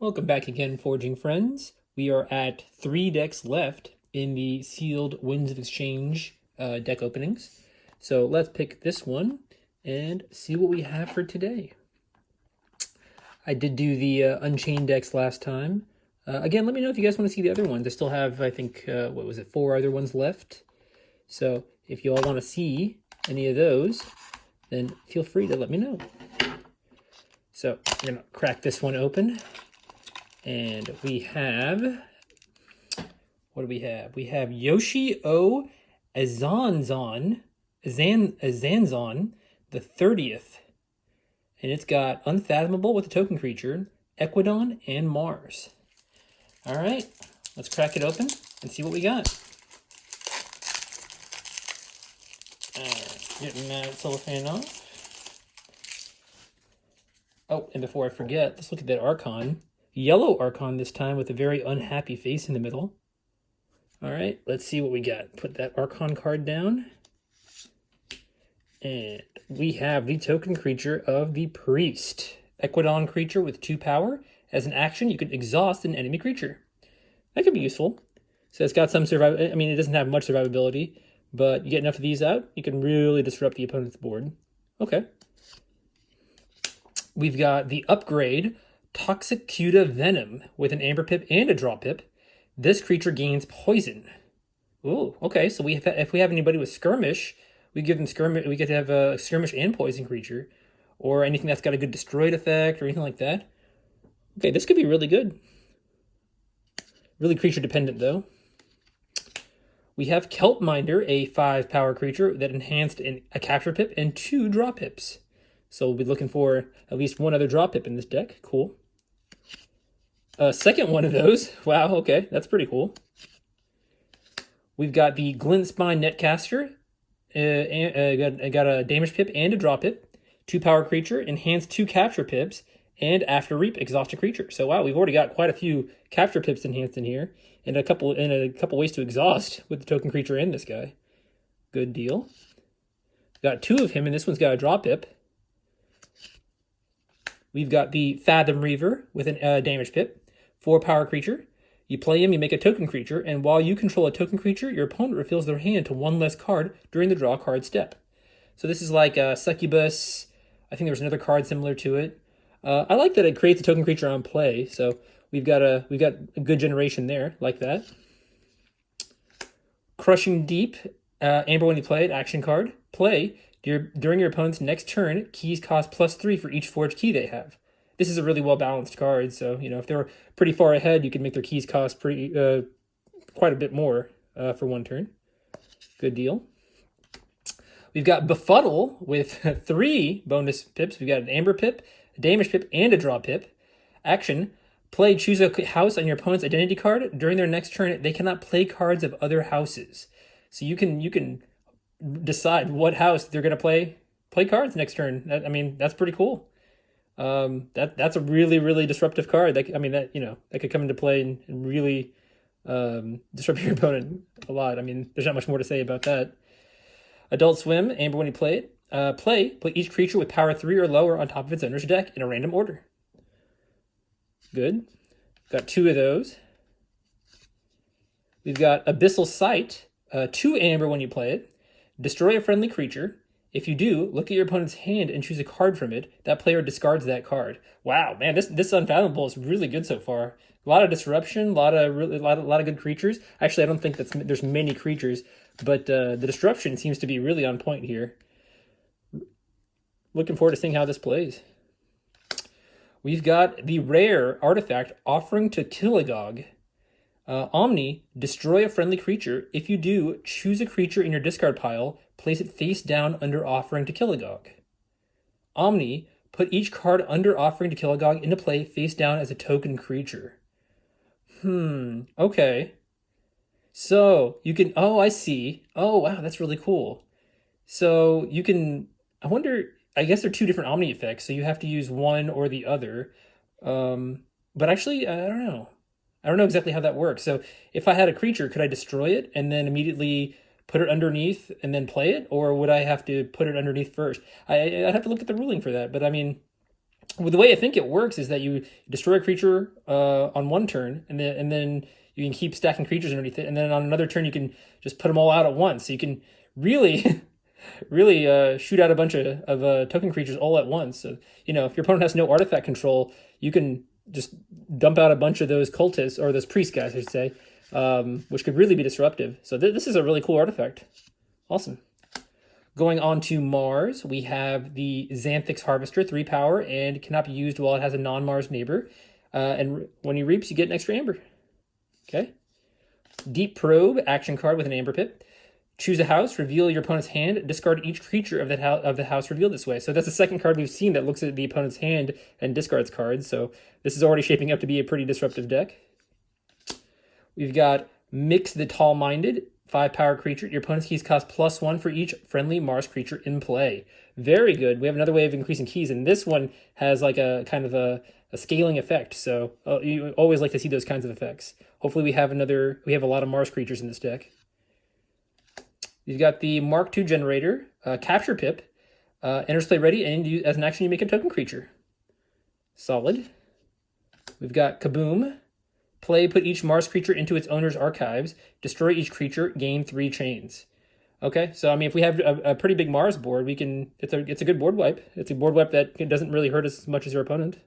Welcome back again, forging friends. We are at 3 decks left in the sealed Winds of Exchange deck openings. So let's pick this one and see what we have for today. I did do the Unchained decks last time. Again, let me know if you guys want to see the other ones. I still have, I think, 4 other ones left. So if you all want to see any of those, then feel free to let me know. So we're going to crack this one open. And we have, what do we have? We have Yoshi O Azanzon the 30th. And it's got Unfathomable with a token creature, Equidon, and Mars. All right, let's crack it open and see what we got. All right, getting that cellophane off. Oh, and before I forget, let's look at that Archon. Yellow Archon this time with a very unhappy face in the middle. All right, let's see what we got. Put that Archon card down. And we have the token creature of the Priest. Equidon creature with 2 power. As an action, you can exhaust an enemy creature. That could be useful. So it's got some survival. I mean, it doesn't have much survivability, but you get enough of these out, you can really disrupt the opponent's board. Okay. We've got the upgrade Toxicuta Venom with an Amber Pip and a Draw Pip. This creature gains poison. Ooh, okay. So if we have anybody with Skirmish, we give them Skirmish. We get to have a Skirmish and Poison creature, or anything that's got a good Destroyed effect or anything like that. Okay, this could be really good. Really creature dependent though. We have Kelpminder, a 5 power creature that enhanced a Capture Pip and 2 Draw Pips. So we'll be looking for at least 1 other Draw Pip in this deck. Cool. Second one of those. Wow, okay, that's pretty cool. We've got the Glint Spine Netcaster. Got a Damage Pip and a Draw Pip. 2 power creature, enhanced 2 Capture Pips, and after Reap, exhaust a creature. So wow, we've already got quite a few Capture Pips enhanced in here, and a couple ways to exhaust with the token creature and this guy. Good deal. Got 2 of him, and this one's got a Draw Pip. We've got the Fathom Reaver with a Damage Pip. 4 power creature. You play him, you make a token creature, and while you control a token creature, your opponent reveals their hand to 1 less card during the draw card step. So this is like Succubus. I think there was another card similar to it. I like that it creates a token creature on play, so we've got a good generation there, like that. Crushing Deep, Amber when you play it, action card. Play, during your opponent's next turn, keys cost +3 for each forged key they have. This is a really well-balanced card, so, you know, if they're pretty far ahead, you can make their keys cost quite a bit more for 1 turn. Good deal. We've got Befuddle with 3 bonus pips. We've got an Amber Pip, a Damage Pip, and a Draw Pip. Action, play, choose a house on your opponent's identity card. During their next turn, they cannot play cards of other houses. So you can decide what house they're going to play cards next turn. I mean, that's pretty cool. That's a really disruptive card. That could come into play and really disrupt your opponent a lot. I mean, there's not much more to say about that. Adult Swim, Amber when you play it. Put each creature with power 3 or lower on top of its owner's deck in a random order. Good. Got 2 of those. We've got Abyssal Sight, 2 Amber when you play it. Destroy a friendly creature. If you do, look at your opponent's hand and choose a card from it. That player discards that card. Wow, man, this Unfathomable is really good so far. A lot of disruption, a lot of good creatures. Actually, I don't think there's many creatures, but the disruption seems to be really on point here. Looking forward to seeing how this plays. We've got the rare artifact Offering to Killigog. Omni, destroy a friendly creature. If you do, choose a creature in your discard pile, place it face down under Offering to Killigog. Omni, put each card under Offering to Killigog into play face down as a token creature. Okay. So, you can, I see. Oh, wow, that's really cool. So, you can, I guess they're 2 different Omni effects, so you have to use one or the other. But actually, I don't know. I don't know exactly how that works. So if I had a creature, could I destroy it and then immediately put it underneath and then play it? Or would I have to put it underneath first? I'd have to look at the ruling for that. But I mean, Well, the way I think it works is that you destroy a creature on one turn, and then you can keep stacking creatures underneath it, and then on another turn you can just put them all out at once. So you can really, really shoot out a bunch of token creatures all at once. So if your opponent has no artifact control, you can just dump out a bunch of those cultists or those priest guys, I should say, which could really be disruptive. So this is a really cool artifact. Awesome. Going on to Mars, we have the Xanthix Harvester, 3 power, and cannot be used while it has a non-Mars neighbor. And when he reaps, you get an extra amber. Okay. Deep Probe, action card with an amber pip. Choose a house, reveal your opponent's hand, discard each creature of the house revealed this way. So that's the second card we've seen that looks at the opponent's hand and discards cards. So this is already shaping up to be a pretty disruptive deck. We've got Mix the Tall-Minded, 5 power creature. Your opponent's keys cost +1 for each friendly Mars creature in play. Very good. We have another way of increasing keys, and this one has like a kind of a scaling effect. So you always like to see those kinds of effects. Hopefully we have a lot of Mars creatures in this deck. You've got the Mark II generator, Capture Pip, enters play ready, and as an action you make a token creature. Solid. We've got Kaboom. Play, put each Mars creature into its owner's archives. Destroy each creature, gain 3 chains. Okay, so I mean, if we have a pretty big Mars board, we can. It's a good board wipe. It's a board wipe that doesn't really hurt us as much as your opponent.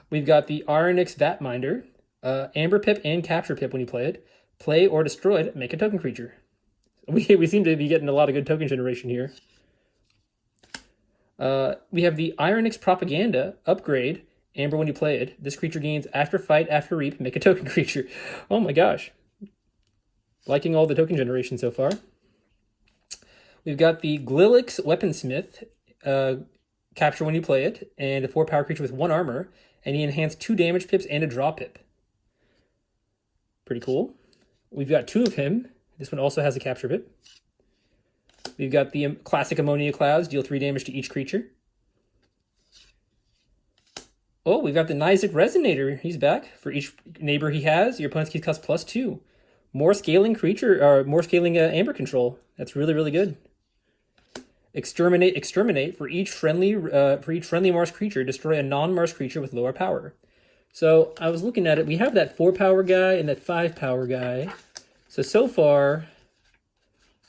We've got the Ironix Vatminder, Amber Pip and Capture Pip when you play it. Play or destroy it, make a token creature. We seem to be getting a lot of good token generation here. We have the Ironix Propaganda, upgrade. Amber when you play it. This creature gains after fight, after reap, make a token creature. Oh my gosh. Liking all the token generation so far. We've got the Glilix Weaponsmith, capture when you play it, and a 4 power creature with 1 armor, and he enhanced 2 damage pips and a draw pip. Pretty cool. We've got 2 of him. This one also has a capture pip. We've got the classic Ammonia Clouds, deal 3 damage to each creature. Oh, we've got the Nizic Resonator. He's back. For each neighbor he has, your opponent's keys cost +2. More scaling creature, or more scaling amber control. That's really, really good. Exterminate. For each friendly Mars creature, destroy a non-Mars creature with lower power. So I was looking at it. We have that 4 power guy and that 5 power guy. So far,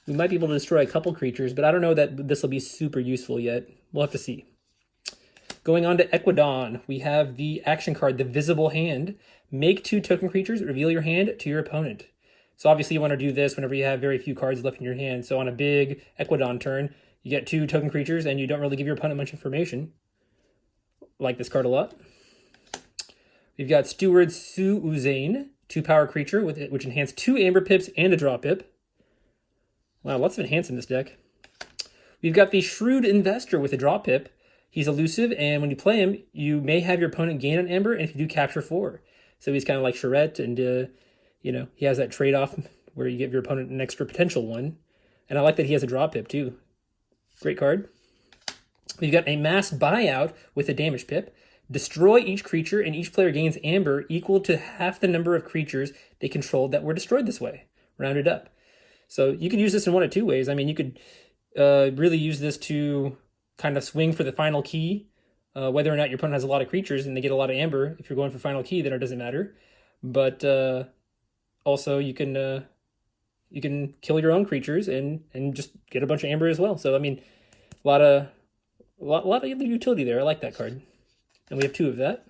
we might be able to destroy a couple creatures, but I don't know that this will be super useful yet. We'll have to see. Going on to Equidon, we have the action card, the Visible Hand. Make 2 token creatures, reveal your hand to your opponent. So obviously you want to do this whenever you have very few cards left in your hand. So on a big Equidon turn, you get 2 token creatures and you don't really give your opponent much information. Like this card a lot. We've got Steward Suuzane, 2 power creature which enhanced 2 amber pips and a draw pip. Wow, lots of enhance in this deck. We've got the Shrewd Investor with a draw pip. He's elusive, and when you play him, you may have your opponent gain an amber, and if you do, capture 4. So he's kind of like Charette, and he has that trade-off where you give your opponent an extra potential one. And I like that he has a draw pip too. Great card. We've got a Mass Buyout with a damage pip. Destroy each creature, and each player gains amber equal to half the number of creatures they controlled that were destroyed this way. Rounded up. So you could use this in one of 2 ways. I mean, you could really use this to kind of swing for the final key, whether or not your opponent has a lot of creatures and they get a lot of amber. If you're going for final key, then it doesn't matter. But also you can kill your own creatures and just get a bunch of amber as well. So I mean, a lot of utility there. I like that card, and we have 2 of that.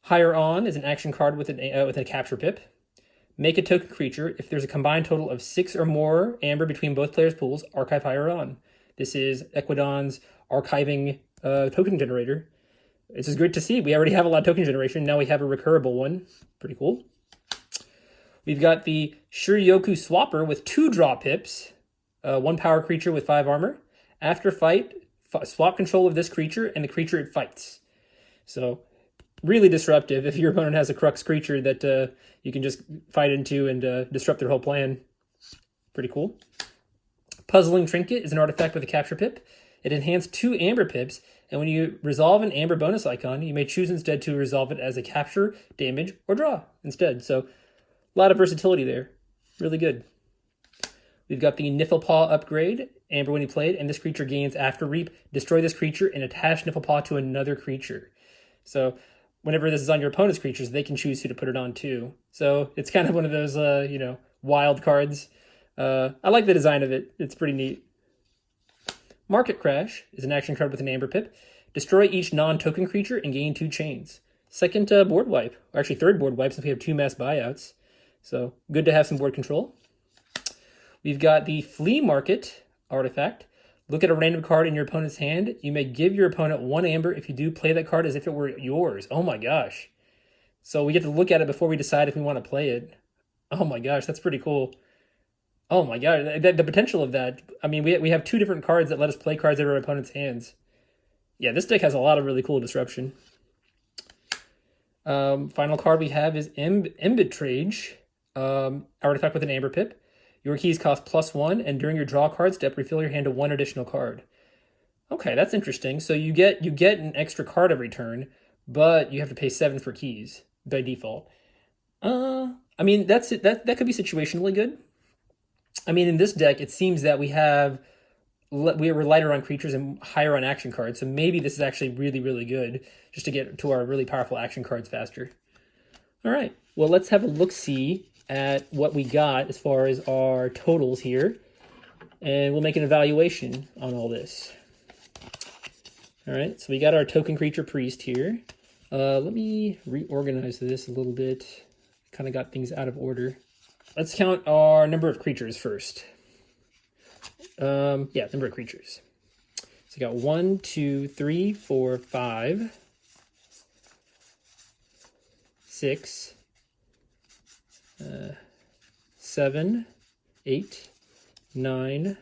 Higher On is an action card with a capture pip. Make a token creature. If there's a combined total of 6 or more amber between both players' pools, archive Higher On. This is Equidon's archiving token generator. This is great to see. We already have a lot of token generation. Now we have a recurable one. Pretty cool. We've got the Shuryoku Swapper with 2 draw pips. 1 power creature with 5 armor. After fight, swap control of this creature and the creature it fights. So really disruptive if your opponent has a Crux creature that you can just fight into and disrupt their whole plan. Pretty cool. Puzzling Trinket is an artifact with a capture pip. It enhanced 2 amber pips, and when you resolve an amber bonus icon, you may choose instead to resolve it as a capture, damage, or draw instead. So a lot of versatility there. Really good. We've got the Niflpaw upgrade. Amber when you play it, and this creature gains after reap. Destroy this creature and attach Nifflepaw to another creature. So whenever this is on your opponent's creatures, they can choose who to put it on too. So it's kind of one of those, wild cards. I like the design of it. It's pretty neat. Market Crash is an action card with an Amber Pip. Destroy each non-token creature and gain 2 chains. Second board wipe, or actually third board wipe since we have 2 mass buyouts. So good to have some board control. We've got the Flea Market artifact. Look at a random card in your opponent's hand. You may give your opponent 1 amber if you do play that card as if it were yours. Oh my gosh. So we get to look at it before we decide if we want to play it. Oh my gosh, that's pretty cool. Oh my god, the potential of that. I mean, we have 2 different cards that let us play cards out of our opponent's hands. Yeah, this deck has a lot of really cool disruption. Final card we have is Embitrage, artifact with an Amber Pip. Your keys cost +1, and during your draw card step, refill your hand to 1 additional card. Okay, that's interesting. So you get an extra card every turn, but you have to pay 7 for keys by default. I mean, that could be situationally good. I mean, in this deck, it seems that we're lighter on creatures and higher on action cards, so maybe this is actually really, really good just to get to our really powerful action cards faster. All right, well, let's have a look-see at what we got as far as our totals here, and we'll make an evaluation on all this. All right, so we got our token creature priest here. Let me reorganize this a little bit. Kind of got things out of order. Let's count our number of creatures first. Number of creatures. So we got 1, 2, 3, 4, 5, 6, 7, 8, 9,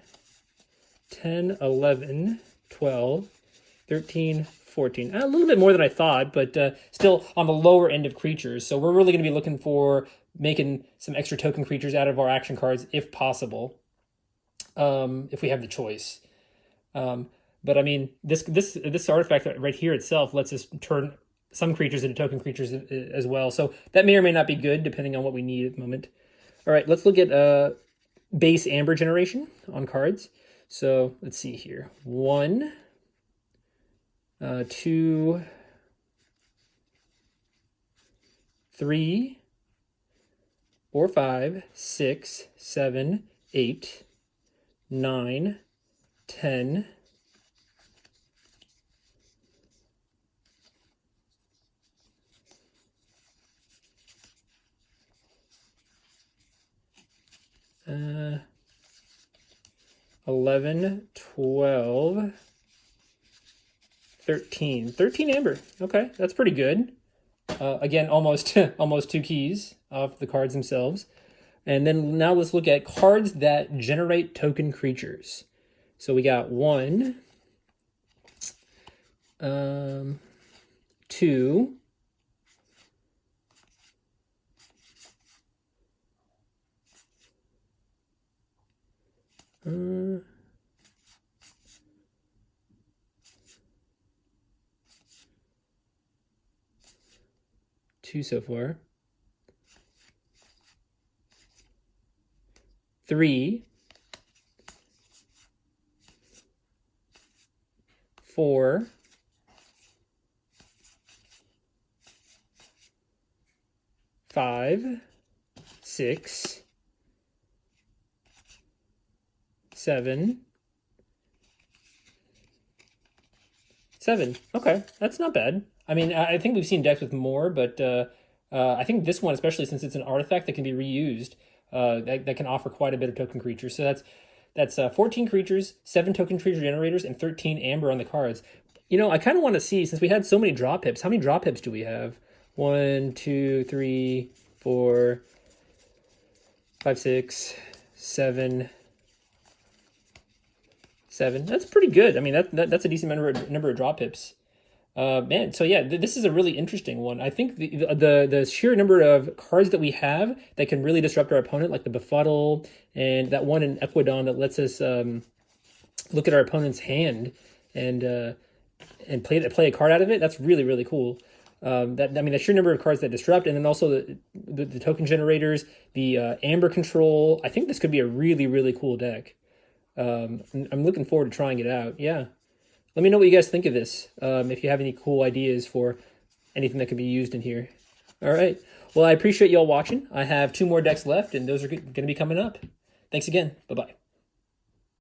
10, 11, 12, 13, 14. A little bit more than I thought, but still on the lower end of creatures. So we're really going to be looking for making some extra token creatures out of our action cards if possible, if we have the choice. But I mean, this artifact right here itself lets us turn some creatures into token creatures as well. So that may or may not be good depending on what we need at the moment. All right, let's look at base Amber generation on cards. So let's see here. 1, 2, 3, 4, 5, 6, 7, 8, 9, 10, 11, 12, 13. 13 Amber. Okay, that's pretty good. Again, almost 2 keys off the cards themselves. And then now let's look at cards that generate token creatures. So we got 1, 2, 2 so far. 3, 4, 5, 6, 7. Okay, that's not bad. I mean, I think we've seen decks with more, but I think this one, especially since it's an artifact that can be reused, that can offer quite a bit of token creatures. So that's 14 creatures, 7 token creature generators, and 13 Amber on the cards. You know, I kind of want to see, since we had so many draw pips, how many draw pips do we have? 1, 2, 3, 4, 5, 6, 7. That's pretty good. I mean, that's a decent number of draw pips. Man, so yeah, this is a really interesting one. I think the sheer number of cards that we have that can really disrupt our opponent, like the Befuddle and that one in Equidon that lets us look at our opponent's hand and play a card out of it. That's really, really cool. The sheer number of cards that disrupt, and then also the token generators, the Amber control. I think this could be a really, really cool deck. I'm looking forward to trying it out. Yeah. Let me know what you guys think of this. If you have any cool ideas for anything that could be used in here. All right. Well, I appreciate y'all watching. I have 2 more decks left, and those are going to be coming up. Thanks again. Bye-bye.